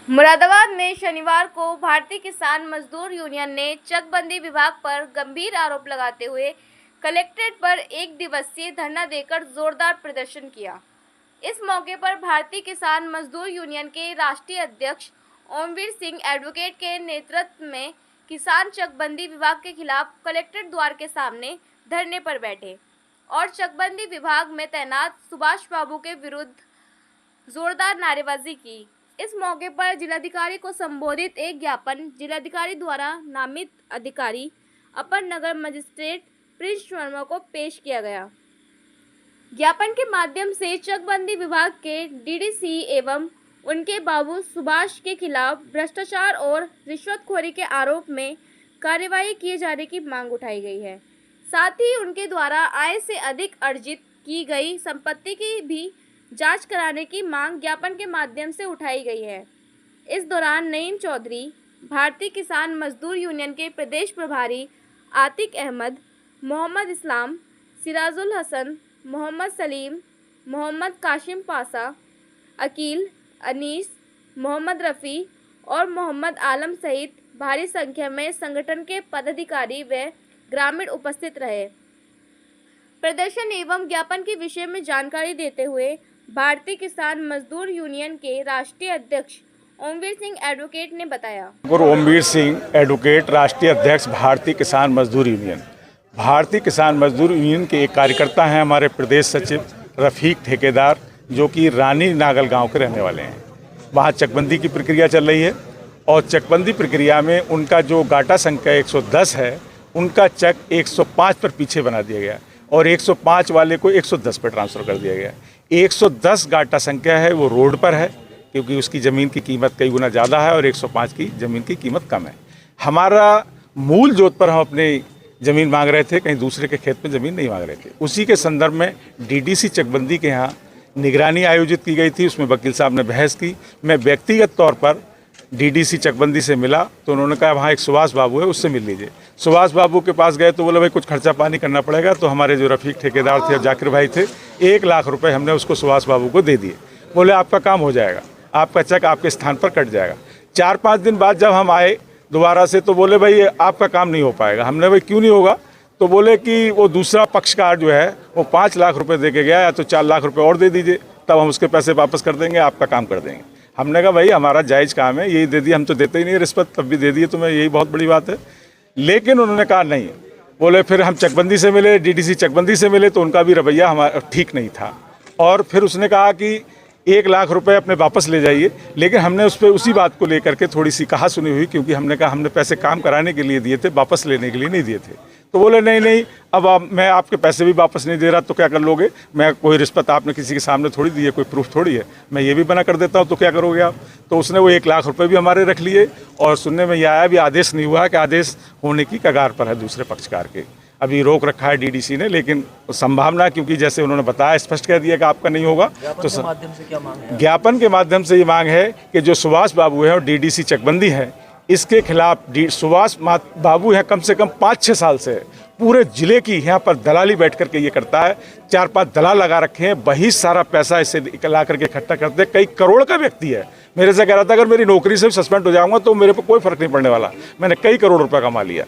मुरादाबाद में शनिवार को भारतीय किसान मजदूर यूनियन ने चकबंदी विभाग पर गंभीर आरोप लगाते हुए कलेक्ट्रेट पर एक दिवसीय धरना देकर जोरदार प्रदर्शन किया। इस मौके पर भारतीय किसान मजदूर यूनियन के राष्ट्रीय अध्यक्ष ओमवीर सिंह एडवोकेट के नेतृत्व में किसान चकबंदी विभाग के खिलाफ कलेक्ट्रेट द्वार के सामने धरने पर बैठे और चकबंदी विभाग में तैनात सुभाष बाबू के विरुद्ध जोरदार नारेबाजी की। इस मौके पर जिलाधिकारी को संबोधित एक ज्ञापन जिलाधिकारी द्वारा नामित अधिकारी अपर नगर मजिस्ट्रेट प्रिंस शर्मा को पेश किया गया। ज्ञापन के माध्यम से चकबंदी विभाग के डीडीसी एवं उनके बाबू सुभाष के खिलाफ भ्रष्टाचार और रिश्वतखोरी के आरोप में कार्यवाही किए जाने की मांग उठाई गई है। साथ ही उनके द्वारा आय से अधिक अर्जित की गई संपत्ति की भी जांच कराने की मांग ज्ञापन के माध्यम से उठाई गई है। इस दौरान नईम चौधरी, भारतीय किसान मजदूर यूनियन के प्रदेश प्रभारी आतिक अहमद, मोहम्मद इस्लाम, सिराजुल हसन, मोहम्मद सलीम, मोहम्मद काशिम पासा, अकील, अनीस, मोहम्मद रफ़ी और मोहम्मद आलम सहित भारी संख्या में संगठन के पदाधिकारी व ग्रामीण उपस्थित रहे। प्रदर्शन एवं ज्ञापन के विषय में जानकारी देते हुए भारतीय किसान मजदूर यूनियन के राष्ट्रीय अध्यक्ष ओमवीर सिंह एडवोकेट ने बताया। ओमवीर सिंह एडवोकेट, राष्ट्रीय अध्यक्ष भारतीय किसान मजदूर यूनियन। भारतीय किसान मजदूर यूनियन के एक कार्यकर्ता हैं हमारे प्रदेश सचिव रफीक ठेकेदार, जो कि रानी नागल गांव के रहने वाले हैं। वहां चकबंदी की प्रक्रिया चल रही है और चकबंदी प्रक्रिया में उनका जो गाटा संख्या 110 है, उनका चक 105 पर पीछे बना दिया गया और 105 वाले को 110 पर ट्रांसफ़र कर दिया गया। 110 गाटा संख्या है वो रोड पर है, क्योंकि उसकी ज़मीन की कीमत कई गुना ज़्यादा है और 105 की ज़मीन की कीमत कम है। हमारा मूल जोत पर हम अपनी ज़मीन मांग रहे थे, कहीं दूसरे के खेत में ज़मीन नहीं मांग रहे थे। उसी के संदर्भ में डीडीसी चकबंदी के यहाँ निगरानी आयोजित की गई थी, उसमें वकील साहब ने बहस की। मैं व्यक्तिगत तौर पर डीडीसी चकबंदी से मिला तो उन्होंने कहा वहाँ एक सुभाष बाबू है, उससे मिल लीजिए। सुभाष बाबू के पास गए तो बोले भाई कुछ खर्चा पानी करना पड़ेगा। तो हमारे जो रफीक ठेकेदार थे और जाकिर भाई थे, 1 लाख रुपए हमने उसको सुभाष बाबू को दे दिए। बोले आपका काम हो जाएगा, आपका चेक आपके स्थान पर कट जाएगा। 4-5 दिन बाद जब हम आए दोबारा से तो बोले भाई आपका काम नहीं हो पाएगा। हमने भाई क्यों नहीं होगा? तो बोले कि वो दूसरा पक्षकार जो है वो 5 लाख रुपये दे के गया, या तो 4 लाख रुपये और दे दीजिए, तब हम उसके पैसे वापस कर देंगे, आपका काम कर देंगे। हमने कहा भाई हमारा जायज़ काम है, यही दे दिया, हम तो देते ही नहीं रिश्वत, तब भी दे दिए तुम्हें, यही बहुत बड़ी बात है। लेकिन उन्होंने कहा नहीं। बोले फिर हम चकबंदी से मिले, डीडीसी चकबंदी से मिले, तो उनका भी रवैया हमारा ठीक नहीं था और फिर उसने कहा कि 1 लाख रुपए अपने वापस ले जाइए। लेकिन हमने उस पर उसी बात को लेकर के थोड़ी सी कहा सुनी हुई, क्योंकि हमने कहा हमने पैसे काम कराने के लिए दिए थे, वापस लेने के लिए नहीं दिए थे। तो बोले नहीं, अब मैं आपके पैसे भी वापस नहीं दे रहा तो क्या कर लोगे? मैं कोई रिश्वत आपने किसी के सामने थोड़ी दी है, कोई प्रूफ थोड़ी है, मैं ये भी बना कर देता हूँ तो क्या करोगे आप? तो उसने वो 1 लाख रुपए भी हमारे रख लिए और सुनने में यह आया भी आदेश नहीं हुआ कि आदेश होने की कगार पर है दूसरे पक्षकार के। अभी रोक रखा है डीडीसी ने, लेकिन संभावना, क्योंकि जैसे उन्होंने बताया, स्पष्ट कह दिया कि आपका नहीं होगा। तो ज्ञापन के माध्यम से ये मांग है कि जो सुभाष बाबू है और डीडीसी चकबंदी है, इसके खिलाफ सुभाष बाबू हैं कम से कम 5-6 साल से पूरे ज़िले की यहाँ पर दलाली बैठ करके ये करता है। 4-5 दलाल लगा रखे हैं, वही सारा पैसा इसे ला करके इकट्ठा करते हैं। कई करोड़ का व्यक्ति है, मेरे से कह रहा था अगर मेरी नौकरी से सस्पेंड हो जाऊंगा तो मेरे पर कोई फर्क नहीं पड़ने वाला, मैंने कई करोड़ रुपए कमा लिया।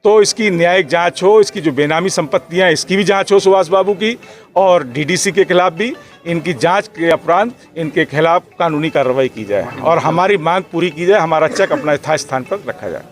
तो इसकी न्यायिक जांच हो, इसकी जो बेनामी संपत्तियां इसकी भी जांच हो सुभाष बाबू की, और डीडीसी के खिलाफ भी इनकी जांच के उपरांत इनके खिलाफ कानूनी कार्रवाई की जाए और हमारी मांग पूरी की जाए, हमारा चेक अपना यथास्थान पर रखा जाए।